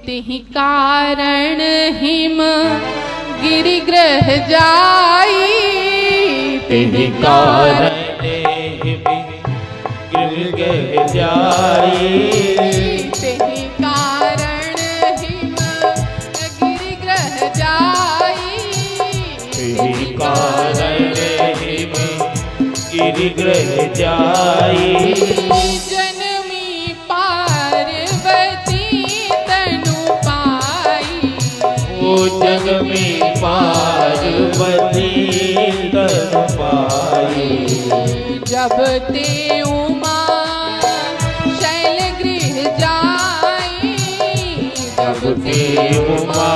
तेहि कारण हिम गिरिग्रह जाई, तेहि कारण हिम गिरिग्रह जाई, तेहि कारण हिम गिरिग्रह जाई, तेहि कारण हिम गिरिग्रह जाई। जनमी पार्वती तनु पाई, ओ जनमी पार्वती तनु पाई, जब ते उमा शैल गृह जाई, जब ते उमा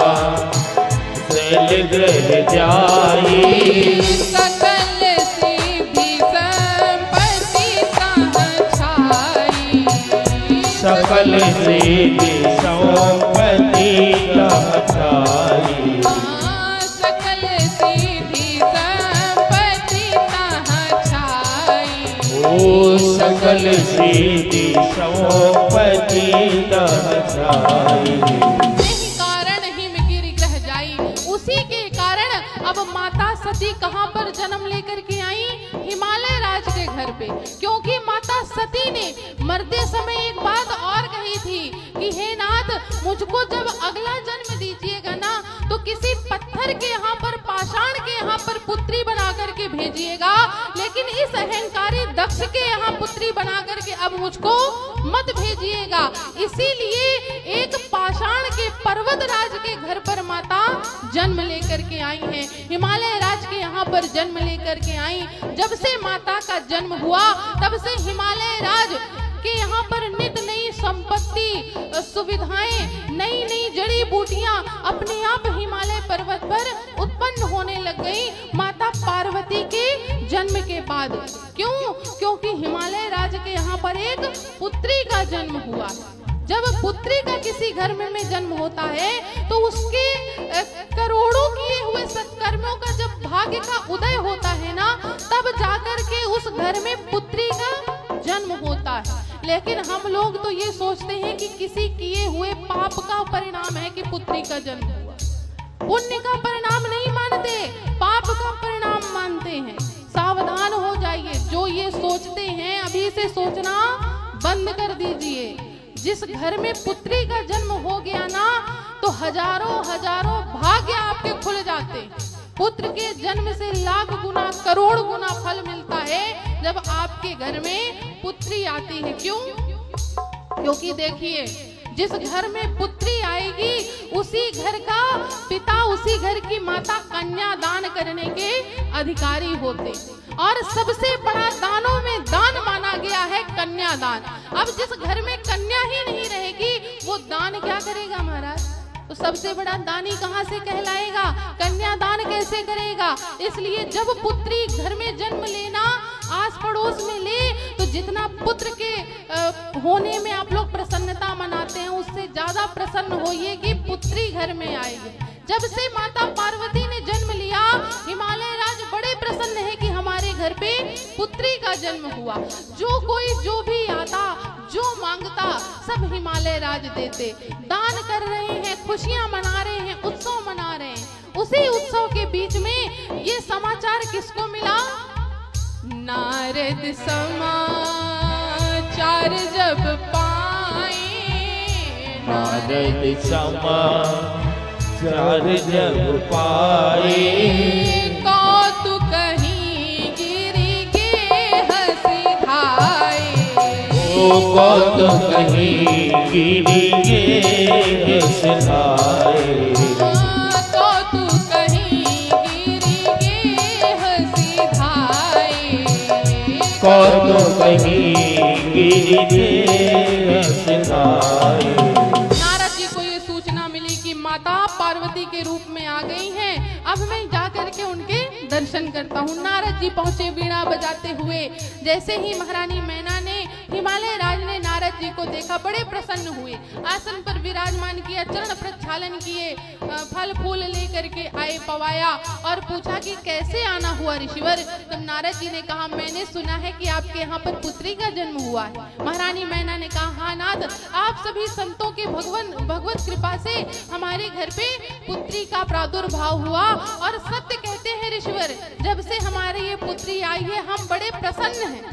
शैल गृह जाई, सकल सिद्धि संपत्ति तहाँ छाई, सकल सिद्धि संपत्ति तहाँ छाई, सकल सिद्धि संपत्ति तहाँ छाई, ओ सकल सिद्धि संपत्ति तहाँ छाई। यही कारण हिम गिरिग्रह जाई। उसी के कारण अब माता सती कहाँ पर जन्म लेकर के आई? हिमालय राज के घर पे। क्योंकि माता सती ने मरते समय एक बात और कही थी कि हे नाथ, मुझको जब अगला जन्म दीजिएगा ना तो किसी पत्थर के यहाँ पर, पाषाण के यहाँ पर पुत्री बना करके भेजिएगा, लेकिन इस अहंकारी दक्ष के यहाँ पुत्री बना करके अब मुझको मत भेजिएगा। इसीलिए एक पाषाण के पर्वत राज के घर पर माता जन्म लेकर के आई हैं, हिमालय राज के यहाँ पर जन्म लेकर के आई। जब से माता का जन्म हुआ तब से हिमालय राज के यहाँ पर नित नई संपत्ति, सुविधाएं, नई नई जड़ी बूटियां अपने आप हिमालय पर्वत पर उत्पन्न होने लग गई माता पार्वती के जन्म के बाद। क्यों? क्योंकि हिमालय राज के यहाँ पर एक पुत्री का जन्म हुआ। जब पुत्री का किसी घर में जन्म होता है तो उसके करोड़ों किए हुए सत्कर्मों का जब भाग्य का उदय होता है ना, तब जाकर के उस घर में पुत्री का जन्म होता है। लेकिन हम लोग तो ये सोचते हैं कि किसी किए हुए पाप का परिणाम है कि पुत्री का जन्म हुआ। पुण्य का परिणाम नहीं मानते, पाप का परिणाम मानते हैं। सावधान हो जाइए, जो ये सोचते हैं अभी से सोचना बंद कर दीजिए। जिस घर में पुत्री का जन्म हो गया ना तो हजारों हजारों भाग्य आपके खुल जाते। पुत्र के जन्म से लाख गुना, करोड़ गुना फल मिलता है जब आपके घर में पुत्री आती है। क्यों? क्योंकि देखिए, जिस घर में पुत्री आएगी उसी घर का पिता, उसी घर की माता कन्या दान करने के अधिकारी होते। और सबसे बड़ा दानों में दान माना गया है कन्यादान। अब जिस घर में कन्या ही नहीं रहेगी वो दान क्या करेगा महाराज? तो सबसे बड़ा दानी कहाँ से कहलाएगा? कन्यादान कैसे करेगा? इसलिए जब पुत्री घर में जन्म लेना, आस पड़ोस में ले, तो जितना पुत्र के होने में आप लोग प्रसन्नता मनाते हैं उससे ज्यादा प्रसन्न होइए कि पुत्री घर में आएगी। जब से माता पार्वती ने जन्म लिया, हिमालय राज बड़े प्रसन्न है कि हमारे घर पे पुत्री का जन्म हुआ। जो कोई जो भी आता, जो मांगता, सब हिमालय राज देते। दान कर रहे हैं, खुशियां मना रहे हैं, उत्सव मना रहे हैं। उसी उत्सव के बीच में ये समाचार किसको मिला? नारद समाचार जब पाए, नारद समाचार जब पाए, कौतुक कहीं गिरि के हंसी धाए, ओ कौतुक कहीं गिरि के हंसी धाए, कौतुक कहीं गिरि के हंसी धाए, कौतुक कहीं गिरि के हंसी धाए। पार्वती के रूप में आ गई हैं। अब मैं जा करके उनके दर्शन करता हूँ। नारद जी पहुंचे वीणा बजाते हुए। जैसे ही महारानी मैना ने, हिमालय राज ने नारद जी को देखा, बड़े प्रसन्न हुए, आसन पर विराजमान किया, चरण प्रक्षालन किए, फल फूल लेकर के आए, पवाया और पूछा कि कैसे आना हुआ ऋषिवर। तब नारद जी ने कहा, मैंने सुना है कि आपके यहाँ पर पुत्री का जन्म हुआ है। महारानी मैना ने कहा, हाँ नाथ, आप सभी संतों के भगवत कृपा से हमारे घर पे पुत्री का प्रादुर्भाव हुआ और सत्य कहते हैं ऋषिवर, जब से हमारे ये पुत्री आई है हम बड़े प्रसन्न हैं,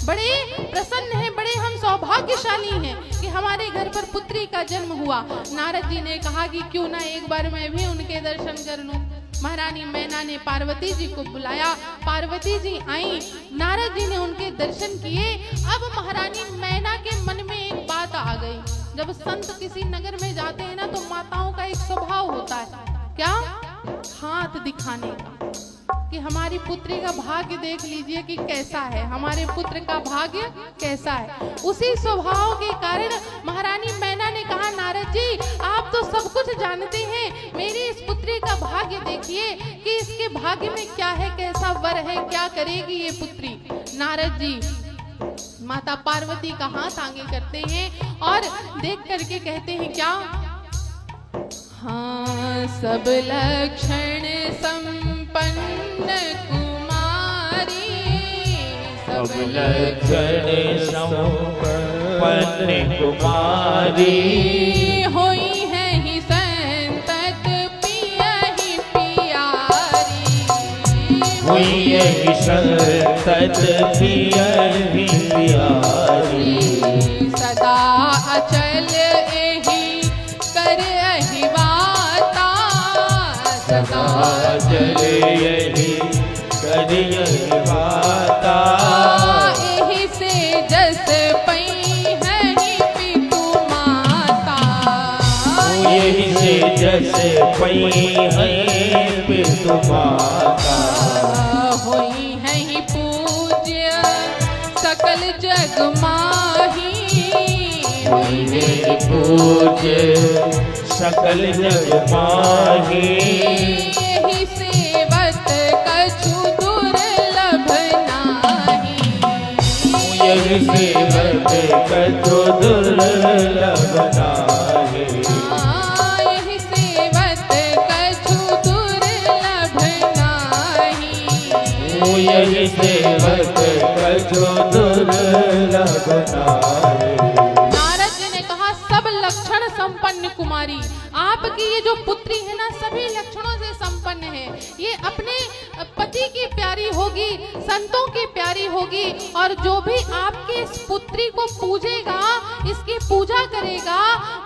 बड़े हम सौभाग्यशाली हैं कि हमारे घर पर पुत्री का जन्म हुआ। नारद जी ने कहा कि क्यों ना एक बार मैं भी उनके दर्शन कर लूं। महारानी मैना ने पार्वती जी को बुलाया, पार्वती जी आई, नारद जी ने उनके दर्शन किए। अब महारानी मैना के मन में एक बात आ गई, जब संत किसी नगर में जाते हैं ना तो माताओं का एक स्वभाव होता है, क्या, हाथ दिखाने का, कि हमारी पुत्री का भाग्य देख लीजिए कि कैसा है, हमारे पुत्र का भाग्य कैसा है। उसी स्वभाव के कारण महारानी मैना ने कहा, नारद जी आप तो सब कुछ जानते हैं, मेरी इस पुत्री का भाग्य देखिए कि इसके भाग्य में क्या है, कैसा वर है, क्या करेगी ये पुत्री। नारद जी माता पार्वती का हाथ आगे करते हैं और देख करके कहते हैं, क्या, हाँ सब लक्षण संपन्न कुमारी, सब लक्षण संपन्न कुमारी, होई है ही संतत पिया ही प्यारी, हुई है संतत पिया ही प्यारी, सदा अचल एहि कर अहिवाता, सदा अचल एहि कर अहिवाता, एहि से जस पई है ही पितु माता, यही से जस पई है पितु माता, होई है ही पूज्य सकल जग माही, होई है पूज्य सकल जग माही, यही सेवत कछु दुर्लभ नाही, यही सेवक कछु दुर्लभ नाही, यही सेवत कछु दुर्लभ नाही, यही सेवक कछु दुर्लभ नाही। नारद जी ने कहा, सब लक्षण संपन्न कुमारी, आपकी ये जो पुत्री है ना सभी लक्षणों से संपन्न है, ये अपने पति की प्यारी होगी, संतों की प्यारी होगी, और जो भी आपकी इस पुत्री को पूजेगा, इसकी पूजा करेगा,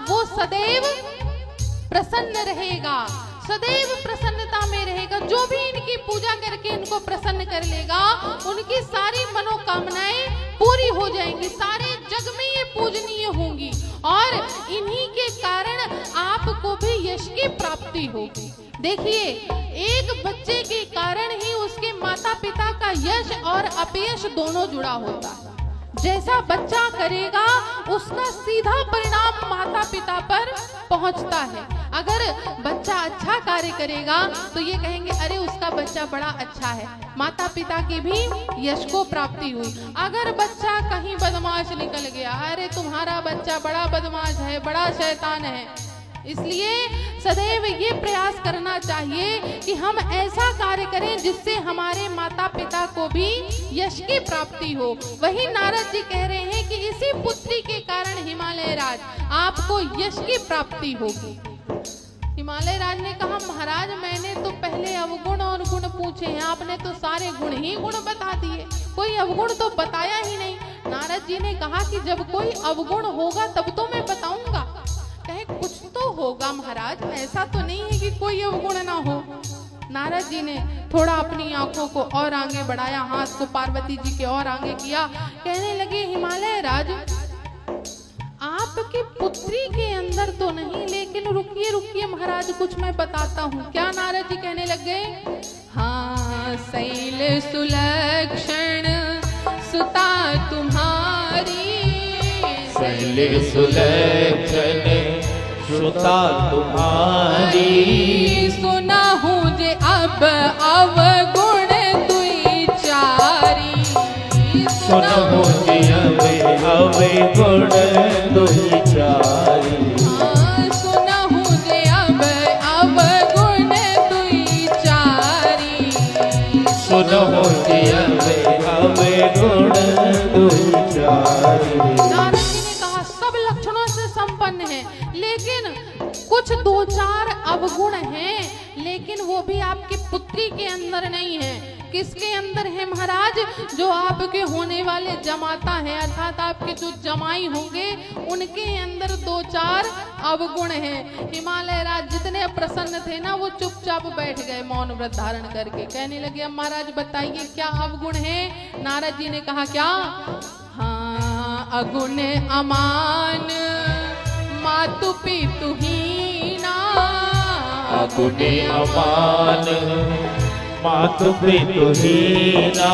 वो सदैव प्रसन्न रहेगा, सदैव प्रसन्नता में रहेगा। जो भी इनकी पूजा करके इनको प्रसन्न कर लेगा, उनकी सारी मनोकामनाएं पूरी हो जाएंगी, सारे जग में ये पूजनीय होंगी, और इन्हीं के कारण आपको भी यश की प्राप्ति होगी। देखिए, एक बच्चे के कारण ही उसके माता पिता का यश और अपयश दोनों जुड़ा होता है। जैसा बच्चा करेगा उसका सीधा परिणाम माता पिता पर पहुंचता है। अगर बच्चा अच्छा कार्य करेगा तो ये कहेंगे, अरे उसका बच्चा बड़ा अच्छा है, माता पिता की भी यश को प्राप्ति हुई। अगर बच्चा कहीं बदमाश निकल गया, अरे तुम्हारा बच्चा बड़ा बदमाश है, बड़ा शैतान है। इसलिए सदैव ये प्रयास करना चाहिए कि हम ऐसा कार्य करें जिससे हमारे माता पिता को भी यश की प्राप्ति हो। वही नारद जी कह रहे हैं कि इसी पुत्री के कारण हिमालय राज आपको यश की प्राप्ति होगी। हिमालय राज ने कहा, महाराज मैंने तो पहले अवगुण और गुण पूछे हैं, आपने तो सारे गुण ही गुण बता दिए, कोई अवगुण तो बताया ही नहीं। नारद जी ने कहा कि जब कोई अवगुण होगा तब तो मैं बताऊंगा। कहे, कुछ तो होगा महाराज, ऐसा तो नहीं है कि कोई अवगुण ना हो। नारद जी ने थोड़ा अपनी आंखों को और आगे बढ़ाया, हाथ को पार्वती जी के और आगे किया, कहने लगे, हिमालय राज आपकी पुत्री के अंदर तो नहीं, लेकिन रुकिए रुकिए महाराज, कुछ मैं बताता हूँ। क्या नारद जी कहने लग गए? हाँ, शैल सुलक्षण सुता तुम्हारी, शैल सुलक्षण सुता तुम्हारी, सुना हूँ जे अब अवगुण दुई चारी, सुनहु जी अवे गुण दुई चारी। सुनहु जे अब गुण दुई चारी। सुनहु जी अवे गुण दुई चारी। नारद जी ने कहा सब लक्षणों से संपन्न है, लेकिन कुछ दो चार अवगुण हैं, लेकिन वो भी आपकी पुत्री के अंदर नहीं है। किसके अंदर है महाराज? जो आपके होने वाले जमाता है, अर्थात आपके जो जमाई होंगे, उनके अंदर दो चार अवगुण हैं। हिमालय राज जितने प्रसन्न थे ना, वो चुपचाप बैठ गए मौन व्रत धारण करके। कहने लगे अब महाराज बताइए क्या अवगुण है? नारद जी ने कहा क्या? हाँ, अगुण अमान मातु पितु हीना। अगुण अमान मातु पितु हीना।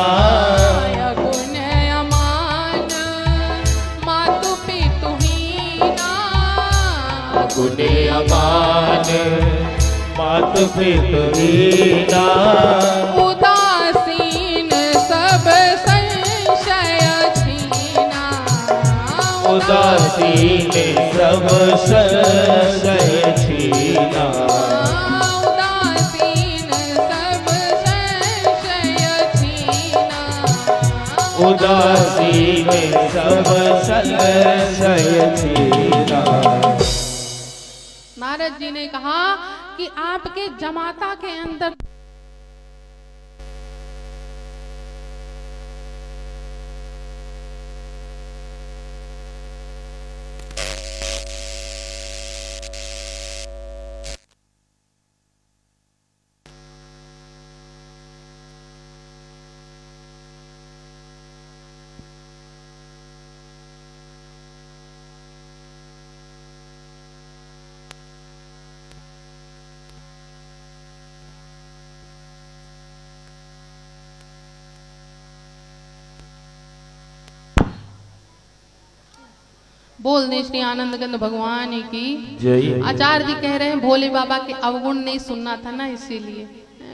अगुण अमान मातु पितु हीना। अगुण अमान मातु पितु हीना। उदासीन सब संशय छीना। उदासीन सब संशय छीना। उदासीन सब संशय छीना। उदासीन सब संशय छीना। नारद जी ने कहा कि आपके जमाता के अंदर बोल दे श्री आनंदगंध भगवान की जय। आचार्य जी कह रहे हैं भोले बाबा के अवगुण नहीं सुनना था ना, इसीलिए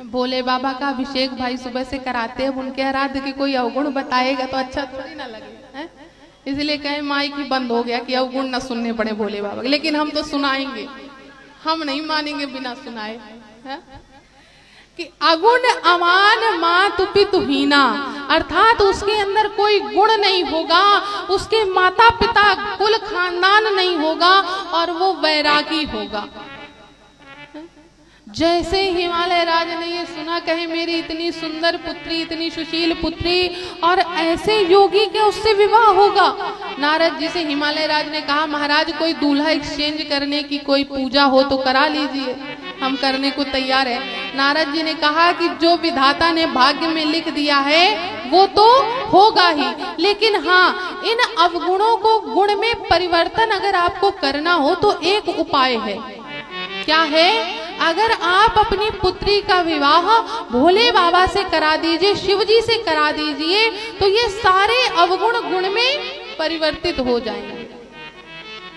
भोले बाबा का अभिषेक भाई सुबह से कराते हैं। उनके आराध्य के कोई अवगुण बताएगा तो अच्छा थोड़ी ना लगे, हैं? इसलिए कहे माइक ही बंद हो गया कि अवगुण ना सुनने पड़े भोले बाबा के। लेकिन हम तो सुनाएंगे, हम नहीं मानेंगे बिना सुनाए, है? कि अगुण अमान मातु पितु हीना, अर्थात उसके अंदर कोई गुण नहीं होगा, उसके माता पिता कुल खानदान नहीं होगा और वो वैरागी होगा। जैसे हिमालय राज ने ये सुना, कहे मेरी इतनी सुंदर पुत्री, इतनी सुशील पुत्री और ऐसे योगी के उससे विवाह होगा। नारद जी से हिमालय राज ने कहा महाराज कोई दूल्हा एक्सचेंज करने की कोई पूजा हो तो करा लीजिए, हम करने को तैयार है। नारद जी ने कहा कि जो विधाता ने भाग्य में लिख दिया है वो तो होगा ही, लेकिन हाँ इन अवगुणों को गुण में परिवर्तन अगर आपको करना हो तो एक उपाय है। क्या है? अगर आप अपनी पुत्री का विवाह भोले बाबा से करा दीजिए, शिव जी से करा दीजिए, तो ये सारे अवगुण गुण में परिवर्तित हो जाएंगे।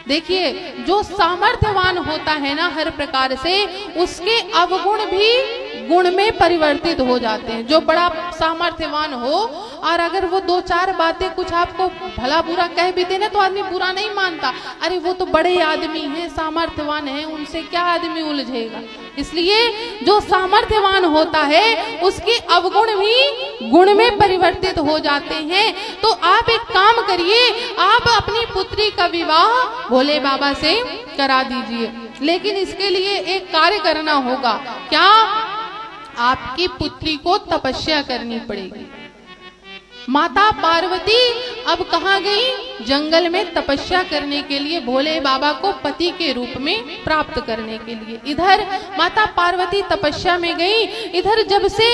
देखिए जो सामर्थ्यवान होता है ना हर प्रकार से, उसके अवगुण भी गुण में परिवर्तित हो जाते हैं। जो बड़ा सामर्थ्यवान हो और अगर वो दो चार बातें कुछ आपको भला बुरा कह भी देना तो आदमी बुरा नहीं मानता, अरे वो तो बड़े आदमी हैं, सामर्थ्यवान हैं, उनसे क्या आदमी उलझेगा। इसलिए जो सामर्थ्यवान होता है उसके अवगुण भी गुण में परिवर्तित हो जाते हैं। तो आप एक काम करिए, आप अपनी पुत्री का विवाह भोले बाबा से करा दीजिए, लेकिन इसके लिए एक कार्य करना होगा। क्या? आपकी पुत्री को तपस्या करनी पड़ेगी। माता पार्वती अब कहाँ गई? जंगल में तपस्या करने के लिए, भोले बाबा को पति के रूप में प्राप्त करने के लिए। इधर माता पार्वती तपस्या में गई, इधर जब से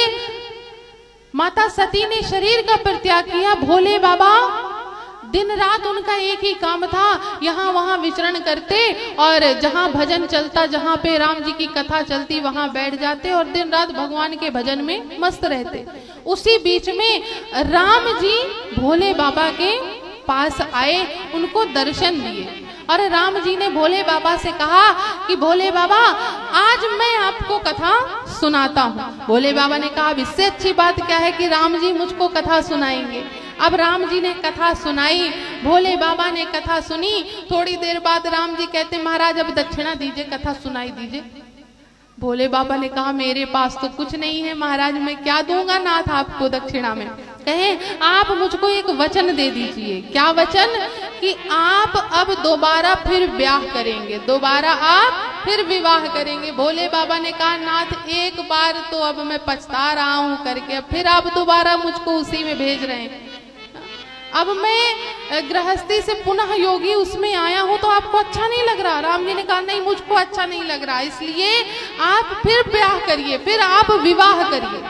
माता सती ने शरीर का परित्याग किया, भोले बाबा दिन रात उनका एक ही काम था, यहाँ वहाँ विचरण करते और जहाँ भजन चलता, जहाँ पे राम जी की कथा चलती वहाँ बैठ जाते और दिन रात भगवान के भजन में मस्त रहते। उसी बीच में राम जी भोले बाबा के पास आए, उनको दर्शन दिए और राम जी ने भोले बाबा से कहा कि भोले बाबा आज मैं आपको कथा सुनाता हूँ। भोले बाबा ने कहा इससे अच्छी बात क्या है कि राम जी मुझको कथा सुनाएंगे। अब राम जी ने कथा सुनाई, भोले बाबा ने कथा सुनी। थोड़ी देर बाद राम जी कहते महाराज अब दक्षिणा दीजिए, कथा सुनाई दीजिए। भोले बाबा ने कहा मेरे पास तो कुछ नहीं है महाराज, मैं क्या दूंगा नाथ आपको दक्षिणा में। कहे आप मुझको एक वचन दे दीजिए। क्या वचन? कि आप अब दोबारा फिर ब्याह करेंगे, दोबारा आप फिर विवाह करेंगे। भोले बाबा ने कहा नाथ एक बार तो अब मैं पछता रहा हूं करके, फिर आप दोबारा मुझको उसी में भेज रहे हैं। अब मैं गृहस्थी से पुनः योगी उसमें आया हूं तो आपको अच्छा नहीं लग रहा? राम जी ने कहा नहीं मुझको अच्छा नहीं लग रहा, इसलिए आप फिर ब्याह करिए, फिर आप विवाह करिए।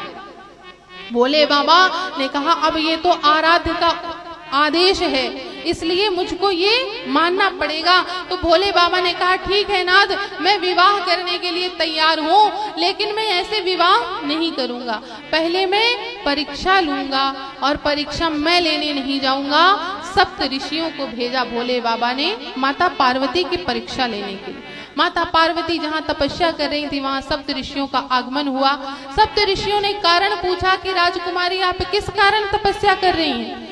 भोले बाबा ने कहा अब ये तो आराध्य का आदेश है, इसलिए मुझको ये मानना पड़ेगा। तो भोले बाबा ने कहा ठीक है नाथ, मैं विवाह करने के लिए तैयार हूँ, लेकिन मैं ऐसे विवाह नहीं करूंगा। पहले मैं परीक्षा लूंगा और परीक्षा मैं लेने नहीं जाऊंगा। सप्त ऋषियों को भेजा भोले बाबा ने माता पार्वती की परीक्षा लेने के लिए। माता पार्वती जहाँ तपस्या कर रही थी वहां सप्त ऋषियों का आगमन हुआ। सप्त ऋषियों ने कारण पूछा कि राजकुमारी आप किस कारण तपस्या कर रही हैं?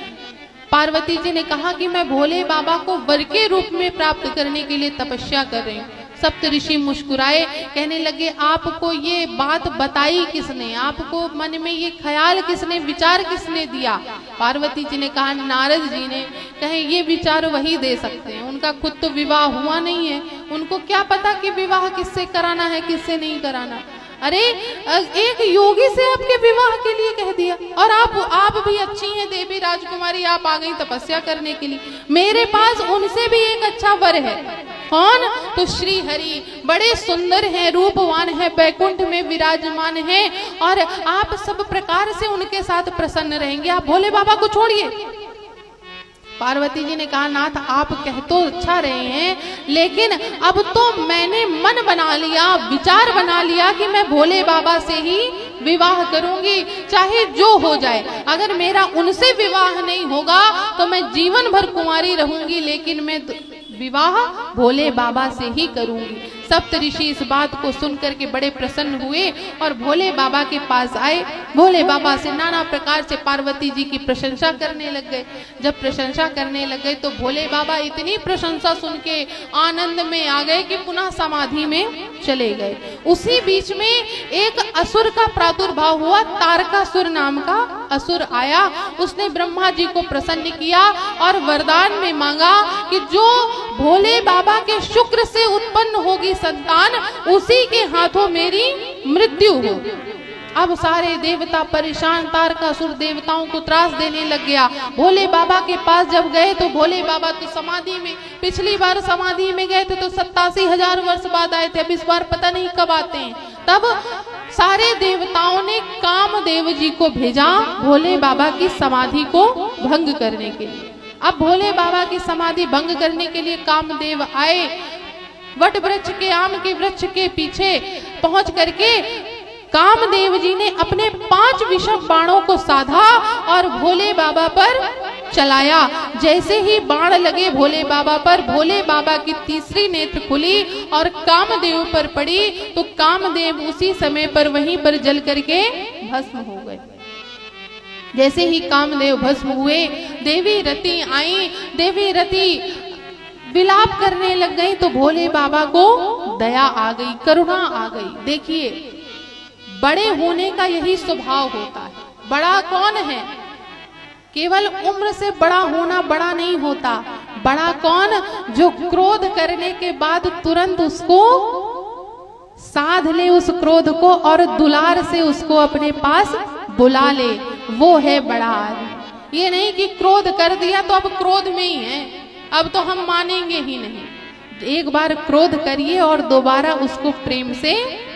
पार्वती जी ने कहा कि मैं भोले बाबा को वर के रूप में प्राप्त करने के लिए तपस्या कर रही हूँ। सप्त ऋषि मुस्कुराए, कहने लगे आपको ये बात बताई किसने? आपको मन में ये ख्याल किसने, विचार किसने दिया? पार्वती जी ने कहा नारद जी ने। कहे ये विचार वही दे सकते हैं, उनका खुद तो विवाह हुआ नहीं है, उनको क्या पता कि विवाह किससे कराना है किससे नहीं कराना। अरे एक योगी से आपके विवाह के लिए कह दिया, और आप भी अच्छी हैं देवी राजकुमारी, आप आ गई तपस्या करने के लिए। मेरे पास उनसे भी एक अच्छा वर है। कौन? तो श्री हरि, बड़े सुंदर हैं, रूपवान हैं, बैकुंठ में विराजमान हैं, और आप सब प्रकार से उनके साथ प्रसन्न रहेंगे। आप भोले बाबा को छोड़िए। पार्वती जी ने कहा नाथ आप कह तो अच्छा रहे हैं, लेकिन अब तो मैंने मन बना लिया, विचार बना लिया कि मैं भोले बाबा से ही विवाह करूंगी, चाहे जो हो जाए। अगर मेरा उनसे विवाह नहीं होगा तो मैं जीवन भर कुंवारी रहूंगी, लेकिन मैं विवाह भोले बाबा से ही करूंगी। सप्त ऋषि इस बात को सुनकर के बड़े प्रसन्न हुए और भोले बाबा के पास आए। भोले बाबा से नाना प्रकार से पार्वती जी की प्रशंसा करने लग गए। जब प्रशंसा करने लग गए तो भोले बाबा इतनी प्रशंसा सुन के आनंद में आ गए कि पुनः समाधि में चले गए। उसी बीच में एक असुर का प्रादुर्भाव हुआ। तारकासुर नाम का असुर आया, उसने ब्रह्मा जी को प्रसन्न किया और वरदान में मांगा कि जो भोले बाबा के शुक्र से उत्पन्न होगी संतान, उसी के हाथों मेरी मृत्यु हो। अब सारे देवता परेशान, तारकासुर देवताओं को त्रास देने लग गया। भोले बाबा के पास जब गए तो भोले बाबा तो समाधि में, पिछली बार समाधि में गए थे तो 87,000 वर्ष बाद आए थे, अब इस बार पता नहीं कब आते हैं। तब सारे देवताओं ने कामदेव जी को भेजा भोले बाबा की समाधि को भंग करने के लिए। अब भोले बाबा की समाधि भंग करने के लिए कामदेव आए। वट वृक्ष के, आम के वृक्ष के पीछे पहुंच करके कामदेव जी ने अपने 5 विषम बाणों को साधा और भोले बाबा पर चलाया। जैसे ही बाण लगे भोले बाबा पर, भोले बाबा की तीसरी नेत्र खुली और कामदेव पर पड़ी, तो कामदेव उसी समय पर वहीं पर जल करके भस्म हो गए। जैसे ही कामदेव भस्म हुए, देवी रति आई। देवी रति विलाप करने लग गई तो भोले बाबा को दया आ गई, करुणा आ गई। देखिए, बड़े होने का यही स्वभाव होता है। बड़ा कौन है? केवल उम्र से बड़ा होना बड़ा नहीं होता। बड़ा कौन? जो क्रोध करने के बाद तुरंत उसको साध ले, उस क्रोध को, और दुलार से उसको अपने पास बुला ले, वो है बड़ा आदमी। ये नहीं कि क्रोध कर दिया तो अब क्रोध में ही है, अब तो हम मानेंगे ही नहीं। एक बार क्रोध करिए और दोबारा उसको प्रेम से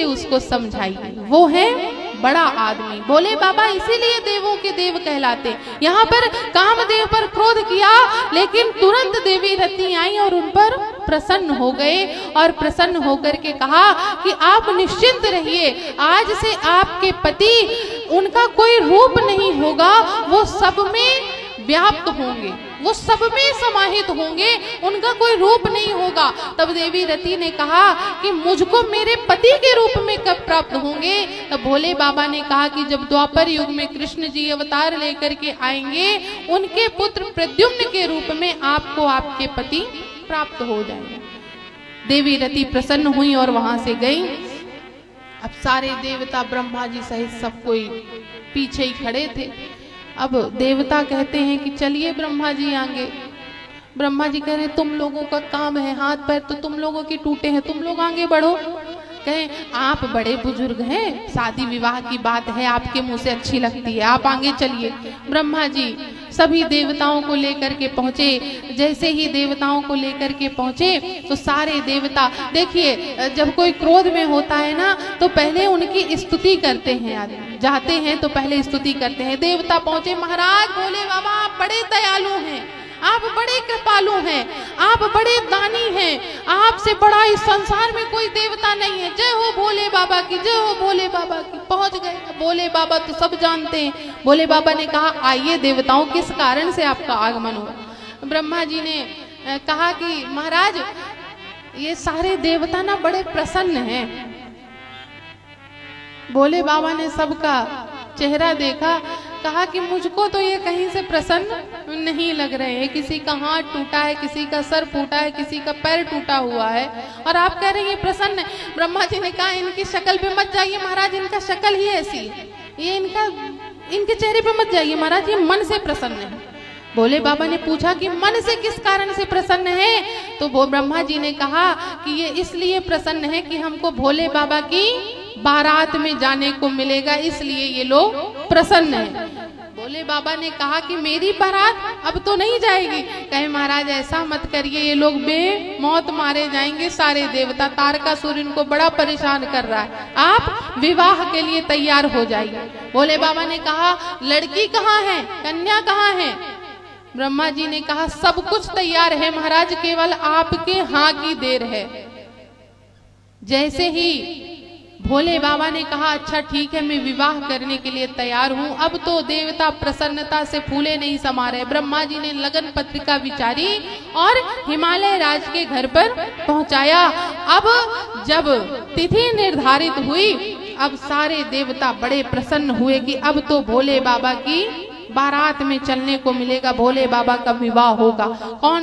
उसको समझाइए, वो है बड़ा आदमी। भोले बाबा इसीलिए देवों के देव कहलाते। यहाँ पर कामदेव पर क्रोध किया, लेकिन तुरंत देवी रति आई और उन पर प्रसन्न हो गए और प्रसन्न होकर के कहा कि आप निश्चिंत रहिए, आज से आपके पति, उनका कोई रूप नहीं होगा, वो सब में व्याप्त होंगे। वो सब में समाहित होंगे, उनका कोई रूप नहीं होगा। तब देवी रति ने कहा कि मुझको मेरे पति के रूप में कब प्राप्त होंगे? तब भोले बाबा ने कहा कि जब द्वापर युग में कृष्ण जी अवतार लेकर के आएंगे, उनके पुत्र प्रद्युम्न के रूप में आपको आपके पति प्राप्त हो जाएंगे। देवी रति प्रसन्न हुई और वहां से गई। अब सारे देवता ब्रह्मा जी सहित सब कोई पीछे ही खड़े थे। अब देवता कहते हैं कि चलिए ब्रह्मा जी आगे। ब्रह्मा जी कह रहे तुम लोगों का काम है, हाथ पैर तो तुम लोगों के टूटे हैं, तुम लोग आगे बढ़ो। कहें आप बड़े बुजुर्ग हैं, शादी विवाह की बात है, आपके मुंह से अच्छी लगती है, आप आगे चलिए। ब्रह्मा जी सभी देवताओं को लेकर के पहुंचे। जैसे ही देवताओं को लेकर के पहुंचे तो सारे देवता, देखिए जब कोई क्रोध में होता है ना तो पहले उनकी स्तुति करते हैं, आदमी जाते हैं तो पहले स्तुति करते हैं। देवता पहुंचे, महाराज भोले बाबा आप बड़े दयालु हैं, आप बड़े कृपालु हैं, आप बड़े दानी हैं, आपसे बड़ा इस संसार में कोई देवता नहीं है। जय हो भोले बाबा की, जय हो भोले बाबा की। पहुंच गए। भोले बाबा तो सब जानते हैं। भोले बाबा ने कहा आइए देवताओं, किस कारण से आपका आगमन हुआ? ब्रह्मा जी ने कहा कि महाराज ये सारे देवता ना बड़े प्रसन्न हैं। भोले बाबा ने सबका चेहरा देखा, कहा कि मुझको तो ये कहीं से प्रसन्न नहीं लग रहे हैं। किसी का हाथ टूटा है, किसी का सर फूटा है, किसी का पैर टूटा हुआ है, और आप कह रहे हैं ये प्रसन्न है। ब्रह्मा जी ने कहा इनकी शक्ल पे मत जाइए महाराज, इनका शक्ल ही ऐसी है, ये इनके चेहरे पे मत जाइए महाराज, ये मन से प्रसन्न है। भोले बाबा ने पूछा कि मन से किस कारण से प्रसन्न है? तो वो ब्रह्मा जी ने कहा कि ये इसलिए प्रसन्न है कि हमको भोले बाबा की बारात में जाने को मिलेगा, इसलिए ये लोग प्रसन्न हैं। भोले बाबा ने कहा कि मेरी बारात अब तो नहीं जाएगी। कहे महाराज ऐसा मत करिए, ये लोग बेमौत मारे जाएंगे सारे देवता, तारकासुर इनको बड़ा परेशान कर रहा है, आप विवाह के लिए तैयार हो जाइए। भोले बाबा ने कहा लड़की कहाँ है, कन्या कहाँ है? ब्रह्मा जी ने कहा सब कुछ तैयार है महाराज, केवल आपके हाँ की देर है। जैसे ही भोले बाबा ने कहा अच्छा ठीक है मैं विवाह करने के लिए तैयार हूँ, अब तो देवता प्रसन्नता से फूले नहीं समा रहे। ब्रह्मा जी ने लगन पत्रिका विचारी और हिमालय राज के घर पर पहुंचाया। अब जब तिथि निर्धारित हुई, अब सारे देवता बड़े प्रसन्न हुए कि अब तो भोले बाबा की बारात में चलने को मिलेगा, भोले बाबा का विवाह होगा। कौन